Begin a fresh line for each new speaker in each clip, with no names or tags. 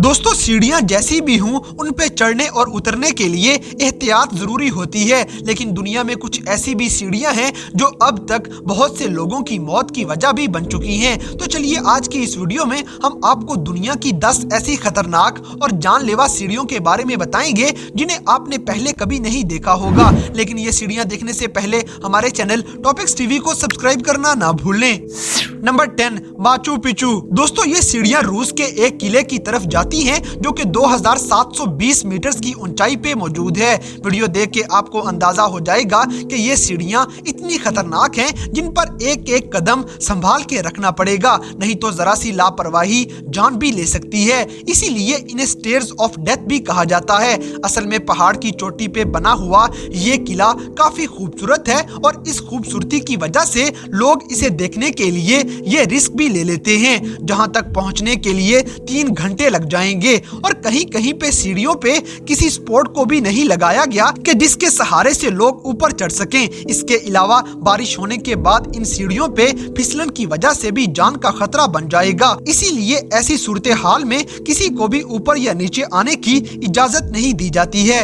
दोस्तों सीढ़ियां जैसी भी हों, उन पे चढ़ने और उतरने के लिए एहतियात जरूरी होती है, लेकिन दुनिया में कुछ ऐसी भी सीढ़ियां हैं जो अब तक बहुत से लोगों की मौत की वजह भी बन चुकी हैं। तो चलिए आज की इस वीडियो में हम आपको दुनिया की 10 ऐसी खतरनाक और जानलेवा सीढ़ियों के बारे में बताएंगे जिन्हें आपने पहले कभी नहीं देखा होगा। लेकिन ये सीढ़ियां देखने से पहले हमारे चैनल टॉपिक्स टीवी को सब्सक्राइब करना ना भूलें। Number 10, Machu Picchu. दोस्तों ये सीढ़ियां रूस के एक किले की तरफ जाती हैं जो कि 2720 मीटर की ऊंचाई पे मौजूद है। वीडियो देख के आपको अंदाजा हो जाएगा कि ये सीढ़ियां इतनी खतरनाक हैं जिन पर एक एक कदम संभाल के रखना पड़ेगा, नहीं तो जरा सी लापरवाही जान भी ले सकती है। इसीलिए इन्हें स्टेयर्स ऑफ डेथ भी कहा जाता है। असल में पहाड़ की चोटी पे बना हुआ ये किला काफी खूबसूरत है और इस खूबसूरती की वजह से लोग इसे देखने के लिए ये रिस्क भी ले लेते हैं। जहां तक पहुंचने के लिए 3 घंटे लग जाएंगे और कहीं कहीं पे सीढ़ियों पे किसी सपोर्ट को भी नहीं लगाया गया कि जिसके सहारे से लोग ऊपर चढ़ सकें। इसके अलावा बारिश होने के बाद इन सीढ़ियों पे फिसलन की वजह से भी जान का खतरा बन जाएगा। इसीलिए ऐसी सूरत हाल में किसी को भी ऊपर या नीचे आने की इजाजत नहीं दी जाती है।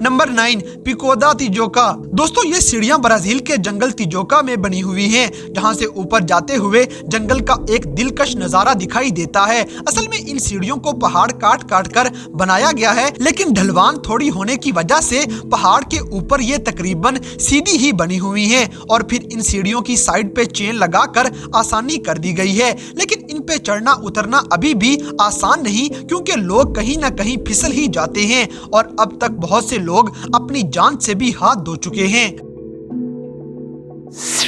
नंबर 9, पिकोदा तिजोका। दोस्तों ये सीढ़ियां ब्राजील के जंगल तिजोका में बनी हुई हैं, जहां से ऊपर जाते हुए जंगल का एक दिलकश नजारा दिखाई देता है। असल में इन सीढ़ियों को पहाड़ काट काट कर बनाया गया है, लेकिन ढलवान थोड़ी होने की वजह से पहाड़ के ऊपर ये तकरीबन सीधी ही बनी हुई हैं और फिर इन सीढ़ियों की साइड पे चेन लगाकर आसानी कर दी गई है। लेकिन इन पे चढ़ना उतरना अभी भी आसान नहीं, क्योंकि लोग कहीं ना कहीं फिसल ही जाते हैं और अब तक बहुत से लोग अपनी जान से भी हाथ धो चुके हैं।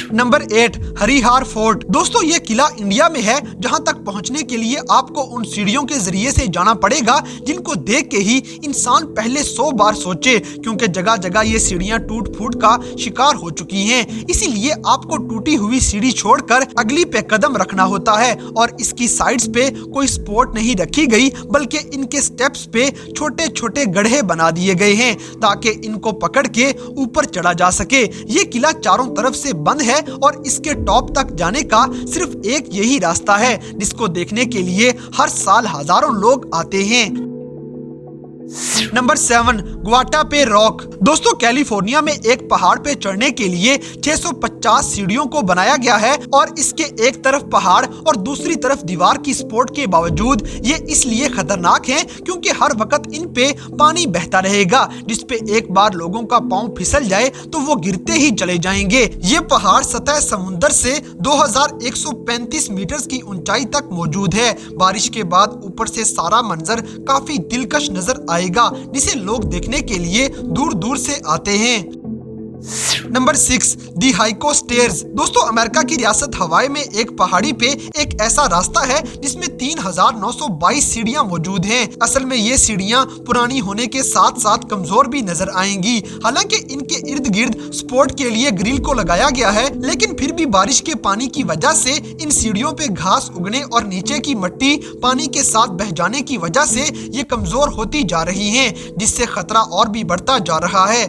Number 8, Harihar fort. दोस्तों ये किला इंडिया में है, जहां तक पहुंचने के लिए आपको उन सीढ़ियों के जरिए से जाना पड़ेगा जिनको देख के ही इंसान पहले 100 बार सोचे, क्योंकि जगह जगह ये सीढ़ियां टूट फूट का शिकार हो चुकी हैं। इसीलिए आपको टूटी हुई सीढ़ी छोड़कर अगली पे कदम रखना होता है और इसकी साइड्स पे कोई सपोर्ट नहीं रखी गई, बल्कि इनके स्टेप्स पे छोटे छोटे गड्ढे बना दिए गए हैं ताकि इनको पकड़ के ऊपर चढ़ा जा सके। ये किला चारों तरफ से बंद है और इसके टॉप तक जाने का सिर्फ एक यही रास्ता है, जिसको देखने के लिए हर साल हजारों लोग आते हैं। Number 7, Guatape rock. दोस्तों कैलिफोर्निया में एक पहाड़ पे चढ़ने के लिए 650 सीढ़ियों को बनाया गया है और इसके एक तरफ पहाड़ और दूसरी तरफ दीवार की सपोर्ट के बावजूद ये इसलिए खतरनाक हैं क्योंकि हर वक्त इन पे पानी बहता रहेगा, जिस पे एक बार लोगों का पांव फिसल जाए तो वो गिरते ही चले जाएंगे। ये पहाड़ सतह समुंदर से 2135 मीटर की ऊंचाई तक मौजूद है। बारिश के बाद ऊपर से सारा मंजर काफी दिलकश नजर आएगा, जिसे लोग देखने के लिए दूर दूर से आते हैं। नंबर 6, दी हाइको स्टेयर्स। दोस्तों अमेरिका की रियासत हवाई में एक पहाड़ी पे एक ऐसा रास्ता है जिसमें 3922 सीढ़ियां मौजूद हैं। असल में ये सीढ़ियां पुरानी होने के साथ साथ कमजोर भी नजर आएंगी। हालांकि इनके इर्द गिर्द सपोर्ट के लिए ग्रिल को लगाया गया है, लेकिन फिर भी बारिश के पानी की वजह से इन सीढ़ियों पे घास उगने और नीचे की मिट्टी पानी के साथ बह जाने की वजह से ये कमजोर होती जा रही हैं, जिससे खतरा और भी बढ़ता जा रहा है।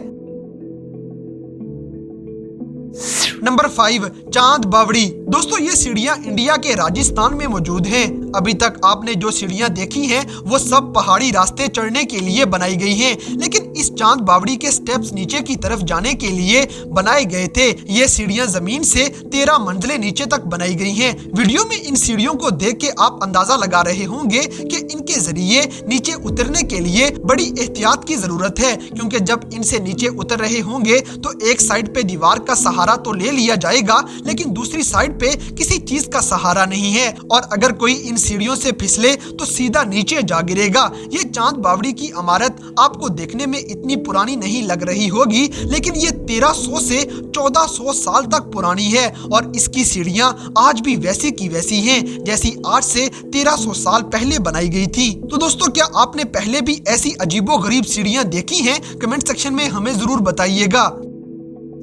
नंबर 5, चांद बावड़ी। दोस्तों ये सीढ़ियां इंडिया के राजस्थान में मौजूद हैं। अभी तक आपने जो सीढ़ियां देखी हैं वो सब पहाड़ी रास्ते चढ़ने के लिए बनाई गई हैं, लेकिन इस चांद बावड़ी के स्टेप्स नीचे की तरफ जाने के लिए बनाए गए थे। ये सीढ़ियां जमीन से 13 मंजिलें नीचे तक बनाई गई हैं। वीडियो में इन सीढ़ियों को देख के आप अंदाजा लगा रहे होंगे कि इनके जरिए नीचे उतरने के लिए बड़ी एहतियात की जरूरत है, क्योंकि जब इनसे नीचे उतर रहे होंगे तो एक साइड पे दीवार का सहारा तो ले लिया जाएगा, लेकिन दूसरी साइड पे किसी चीज का सहारा नहीं है और अगर कोई इन सीढ़ियों से फिसले तो सीधा नीचे जा गिरेगा। ये चांद बावड़ी की इमारत आपको देखने में इतनी पुरानी नहीं लग रही होगी, लेकिन ये 1300 से 1400 साल तक पुरानी है और इसकी सीढ़ियां आज भी वैसी की वैसी हैं जैसी आज से 1300 साल पहले बनाई गई थी। तो दोस्तों क्या आपने पहले भी ऐसी अजीबोगरीब सीढ़ियां देखी हैं? कमेंट सेक्शन में हमें जरूर बताइएगा।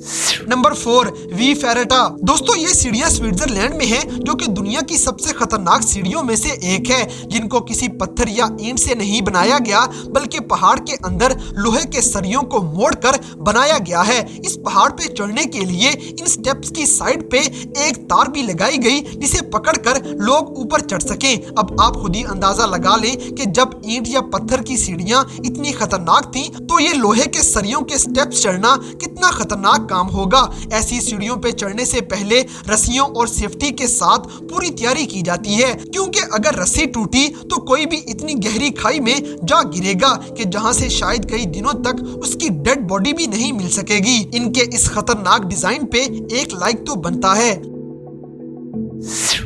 Number 4 via ferrata. दोस्तों ये सीढ़ियां स्विट्जरलैंड में हैं, जो कि दुनिया की सबसे खतरनाक सीढ़ियों में से एक है, जिनको किसी पत्थर या ईंट से नहीं बनाया गया बल्कि पहाड़ के अंदर लोहे के सरियों को मोड़कर बनाया गया है। इस पहाड़ पे चढ़ने के लिए इन स्टेप्स की साइड पे एक तार भी लगाई गई जिसे पकड़कर लोग ऊपर चढ़ सकें। अब आप खुद ही अंदाजा लगा लें कि जब ईंट या पत्थर की सीढ़ियां इतनी खतरनाक थी तो ये लोहे के सरियों के स्टेप्स चढ़ना कितना खतरनाक काम होगा। ऐसी सीढ़ियों पे चढ़ने से पहले रस्सियों और सेफ्टी के साथ पूरी तैयारी की जाती है, क्योंकि अगर रस्सी टूटी तो कोई भी इतनी गहरी खाई में जा गिरेगा कि जहां से शायद कई दिनों तक उसकी डेड बॉडी भी नहीं मिल सकेगी। इनके इस खतरनाक डिजाइन पे एक लाइक तो बनता है।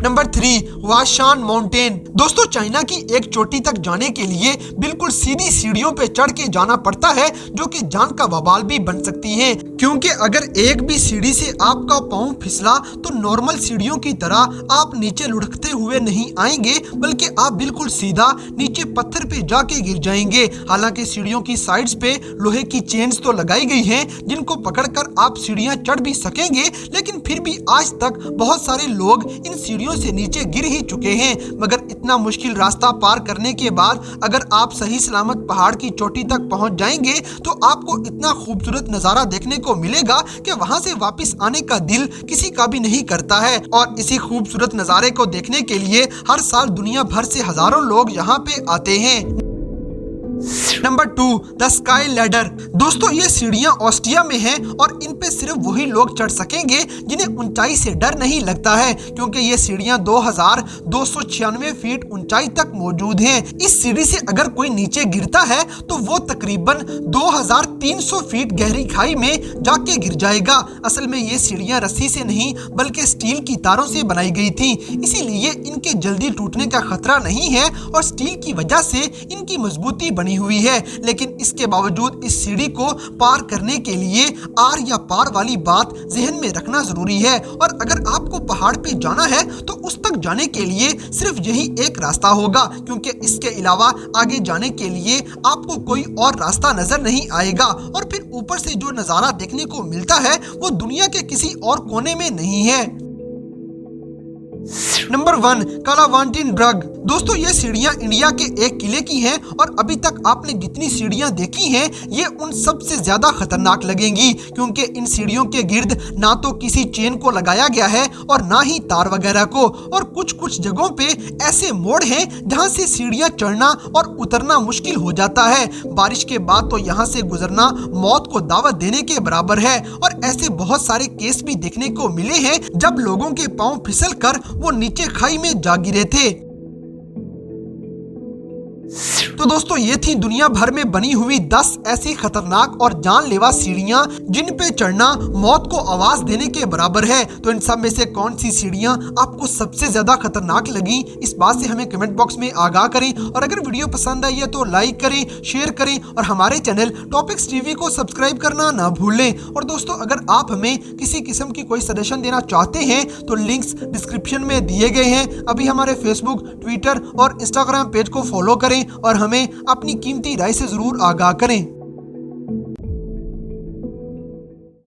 Number 3 Huashan mountain. दोस्तों चाइना की एक चोटी तक जाने के लिए बिल्कुल सीधी सीढ़ियों पे चढ़ के जाना पड़ता है, जो कि जान का बवाल भी बन सकती है, क्योंकि अगर एक भी सीढ़ी से आपका पांव फिसला तो नॉर्मल सीढ़ियों की तरह आप नीचे लुढ़कते हुए नहीं आएंगे, बल्कि आप बिल्कुल सीधा नीचे पत्थर पे जाके गिर जाएंगे। हालांकि सीढ़ियों की साइड्स पे लोहे की चेन्स तो लगाई गई हैं, जिनको पकड़कर आप सीढ़ियां चढ़ भी सकेंगे, लेकिन फिर भी आज तक बहुत सारे लोग इन सीढ़ियों से नीचे गिर ही चुके हैं। मगर इतना मुश्किल रास्ता पार करने के बाद अगर आप सही सलामत पहाड़ की चोटी तक पहुंच जाएंगे तो आपको इतना खूबसूरत नजारा देखने को मिलेगा कि वहां से वापस आने का दिल किसी का भी नहीं करता है। और इसी खूबसूरत नजारे को देखने के लिए हर साल दुनिया भर से हजारों लोग यहाँ पे आते हैं। Number 2 the sky ladder. दोस्तों ये सीढ़ियां ऑस्ट्रिया में हैं और इन पे सिर्फ वही लोग चढ़ सकेंगे जिन्हें ऊंचाई से डर नहीं लगता है, क्योंकि ये सीढ़ियां 2296 फीट ऊंचाई तक मौजूद हैं। इस सीढ़ी से अगर कोई नीचे गिरता है तो वो तकरीबन 2300 फीट गहरी खाई में जाके गिर जाएगा। असल में ये सीढ़ियां रस्सी से नहीं बल्कि स्टील की तारों से बनाई गई थी, इसीलिए इनके जल्दी टूटने का खतरा नहीं है और स्टील की वजह से इनकी मजबूती बनी हुई है। लेकिन इसके बावजूद इस सीढ़ी को पार करने के लिए आर या पार वाली बात जहन में रखना जरूरी है। और अगर आपको पहाड़ पे जाना है तो उस तक जाने के लिए सिर्फ यही एक रास्ता होगा, क्योंकि इसके अलावा आगे जाने के लिए आपको कोई और रास्ता नजर नहीं आएगा। और फिर ऊपर से जो नजारा देखने को मिलता है वो दुनिया के किसी और कोने में नहीं है। नंबर 1 कालावांटिन ड्रग। दोस्तों ये सीढ़ियां इंडिया के एक किले की हैं और अभी तक आपने जितनी सीढ़ियां देखी हैं ये उन सबसे ज्यादा खतरनाक लगेंगी, क्योंकि इन सीढ़ियों के गिर्द ना तो किसी चेन को लगाया गया है और ना ही तार वगैरह को। और कुछ जगहों पे ऐसे मोड़ हैं जहां से सीढ़ियां चढ़ना और उतरना मुश्किल हो जाता है। बारिश के बाद तो यहाँ से गुजरना मौत को दावत देने के बराबर है। और ऐसे बहुत सारे केस भी देखने को मिले हैं जब लोगों के पांव फिसल कर वो नीचे खाई में जा गिरे थे। तो दोस्तों ये थी दुनिया भर में बनी हुई 10 ऐसी खतरनाक और जानलेवा सीढ़ियां जिन पे चढ़ना मौत को आवाज देने के बराबर है। तो इन सब में से कौन सी सीढ़ियां आपको सबसे ज्यादा खतरनाक लगी, इस बात से हमें कमेंट बॉक्स में आगाह करें। और अगर वीडियो पसंद आई है तो लाइक करें, शेयर करें और हमारे चैनल टॉपिक्स टीवी को सब्सक्राइब करना ना भूलें। और दोस्तों अगर आप हमें किसी किस्म की कोई सजेशन देना चाहते हैं तो लिंक्स डिस्क्रिप्शन में दिए गए हैं। अभी हमारे फेसबुक, ट्विटर और इंस्टाग्राम पेज को फॉलो करें और हमें अपनी कीमती राय से जरूर आगाह करें।